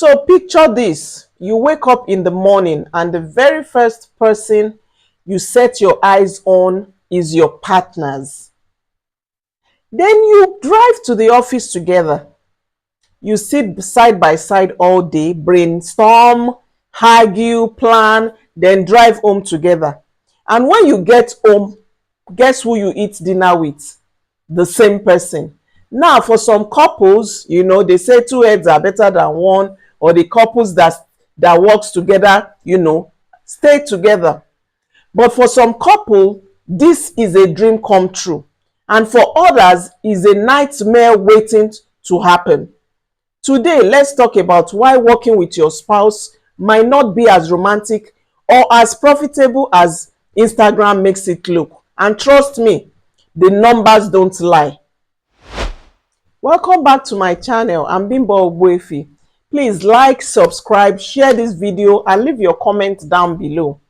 So picture this. You wake up in the morning and the very first person you set your eyes on is your partners. Then you drive to the office together. You sit side by side all day, brainstorm, argue, plan, then drive home together. And when you get home, guess who you eat dinner with? The same person. Now, for some couples, they say two heads are better than one, or the couples that works together, stay together. But for some couple, this is a dream come true. And for others, is a nightmare waiting to happen. Today, let's talk about why working with your spouse might not be as romantic or as profitable as Instagram makes it look. And trust me, the numbers don't lie. Welcome back to my channel. I'm Bimbo Ogbuefi. Please like, subscribe, share this video and leave your comment down below.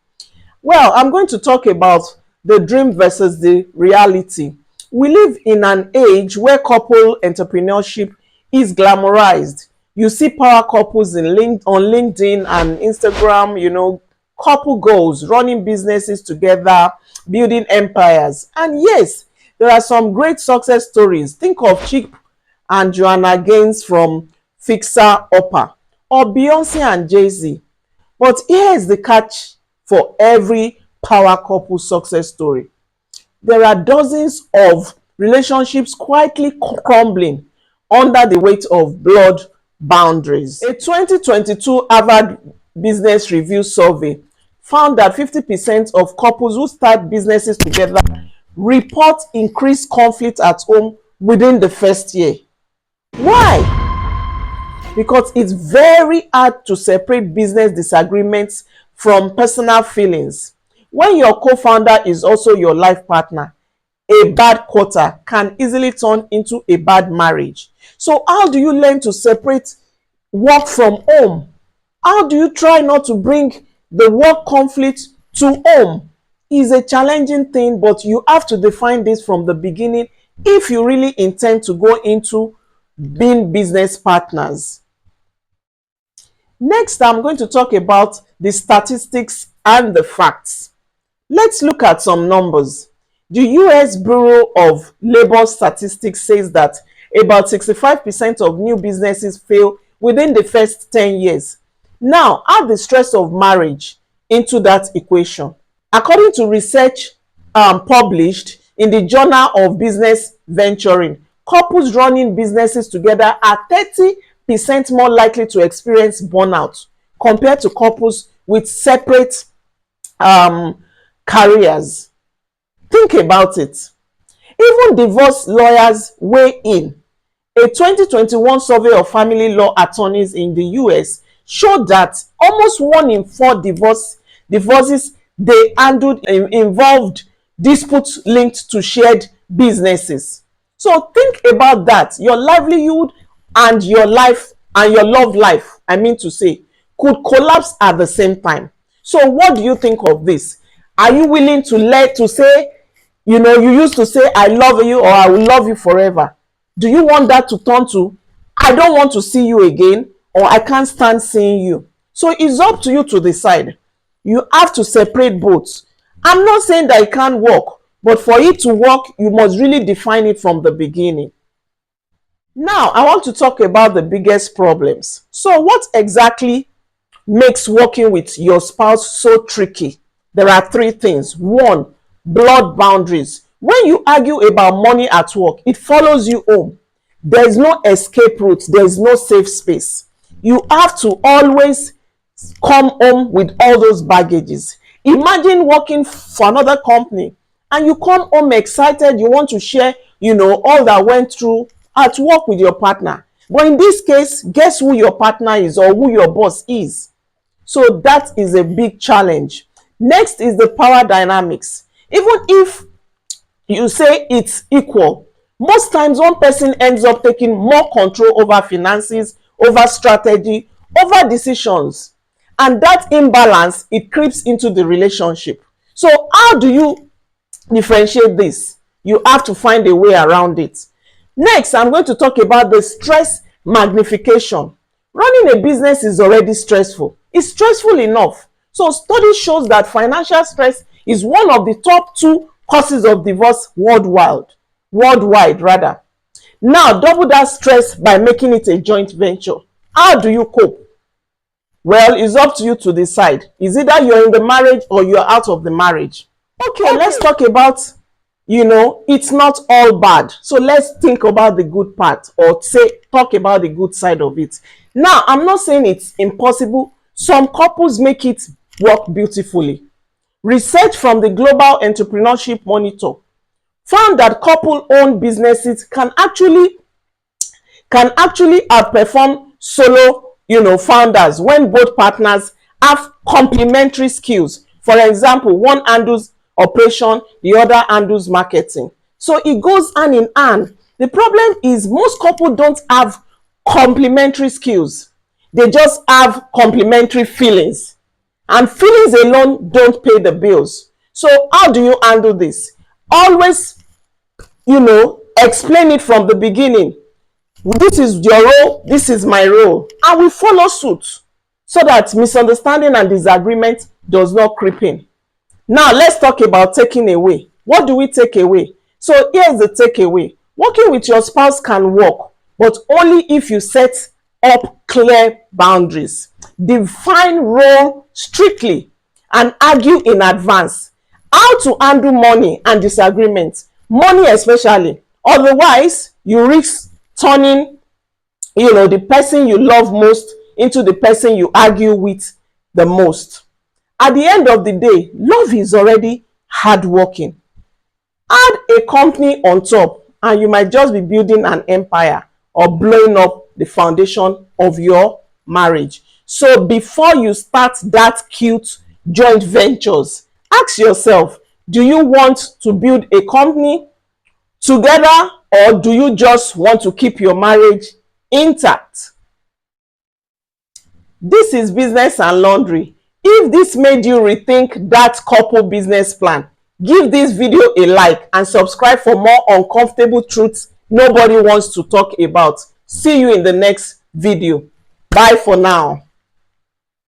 Well, I'm going to talk about the dream versus the reality. We live in an age where couple entrepreneurship is glamorized. You see power couples on LinkedIn and Instagram, couple goals, running businesses together, building empires. And yes, there are some great success stories. Think of Chip and Joanna Gaines from Fixer Upper, or Beyonce and Jay-Z. But here is the catch for every power couple success story. There are dozens of relationships quietly crumbling under the weight of blood boundaries. A 2022 Harvard Business Review survey found that 50% of couples who start businesses together report increased conflict at home within the first year. Why? Because it's very hard to separate business disagreements from personal feelings. When your co-founder is also your life partner, a bad quarter can easily turn into a bad marriage. So how do you learn to separate work from home? How do you try not to bring the work conflict to home? It's a challenging thing, but you have to define this from the beginning if you really intend to go into being business partners. Next, I'm going to talk about the statistics and the facts. Let's look at some numbers. The US Bureau of Labor Statistics says that about 65% of new businesses fail within the first 10 years. Now, add the stress of marriage into that equation. According to research published in the Journal of Business Venturing, couples running businesses together are 30% more likely to experience burnout compared to couples with separate careers. Think about it. Even divorce lawyers weigh in. A 2021 survey of family law attorneys in the US showed that almost 1 in 4 divorces they handled involved disputes linked to shared businesses. So think about that. Your livelihood and your life and your love life, could collapse at the same time. So what do you think of this? Are you willing to say, you used to say, I love you or I will love you forever. Do you want that to turn to, I don't want to see you again or I can't stand seeing you? So it's up to you to decide. You have to separate both. I'm not saying that it can't work, but for it to work, you must really define it from the beginning. Now, I want to talk about the biggest problems. So what exactly makes working with your spouse so tricky? There are 3 things. 1, blood boundaries. When you argue about money at work, it follows you home. There is no escape route. There is no safe space. You have to always come home with all those baggages. Imagine working for another company and you come home excited. You want to share, all that went through at work with your partner. But in this case, guess who your partner is or who your boss is? So that is a big challenge. Next is the power dynamics. Even if you say it's equal, most times one person ends up taking more control over finances, over strategy, over decisions. And that imbalance, it creeps into the relationship. So how do you differentiate this? You have to find a way around it. Next, I'm going to talk about the stress magnification. Running a business is already stressful. It's stressful enough. So study shows that financial stress is one of the top 2 causes of divorce worldwide. Worldwide rather. Now double that stress by making it a joint venture. How do you cope? Well, it's up to you to decide. Is either you're in the marriage or you're out of the marriage. Okay, let's talk about, it's not all bad. So let's think about the good part, or talk about the good side of it. Now, I'm not saying it's impossible. Some couples make it work beautifully. Research from the Global Entrepreneurship Monitor found that couple-owned businesses can actually outperform solo founders when both partners have complementary skills. For example, one handles operation, the other handles marketing. So it goes hand in hand. The problem is most couples don't have complementary skills. They just have complementary feelings. And feelings alone don't pay the bills. So how do you handle this? Always, explain it from the beginning. This is your role, this is my role, and we follow suit so that misunderstanding and disagreement does not creep in. Now let's talk about taking away. What do we take away? So here's the takeaway. Working with your spouse can work, but only if you set up clear boundaries. Define role strictly and argue in advance. How to handle money and disagreement, money especially. Otherwise, you risk turning the person you love most into the person you argue with the most. At the end of the day, love is already hardworking. Add a company on top and you might just be building an empire or blowing up the foundation of your marriage. So before you start that cute joint ventures, ask yourself, do you want to build a company together, or do you just want to keep your marriage intact? This is Business and Laundry. If this made you rethink that couple business plan, give this video a like and subscribe for more uncomfortable truths nobody wants to talk about. See you in the next video. Bye for now.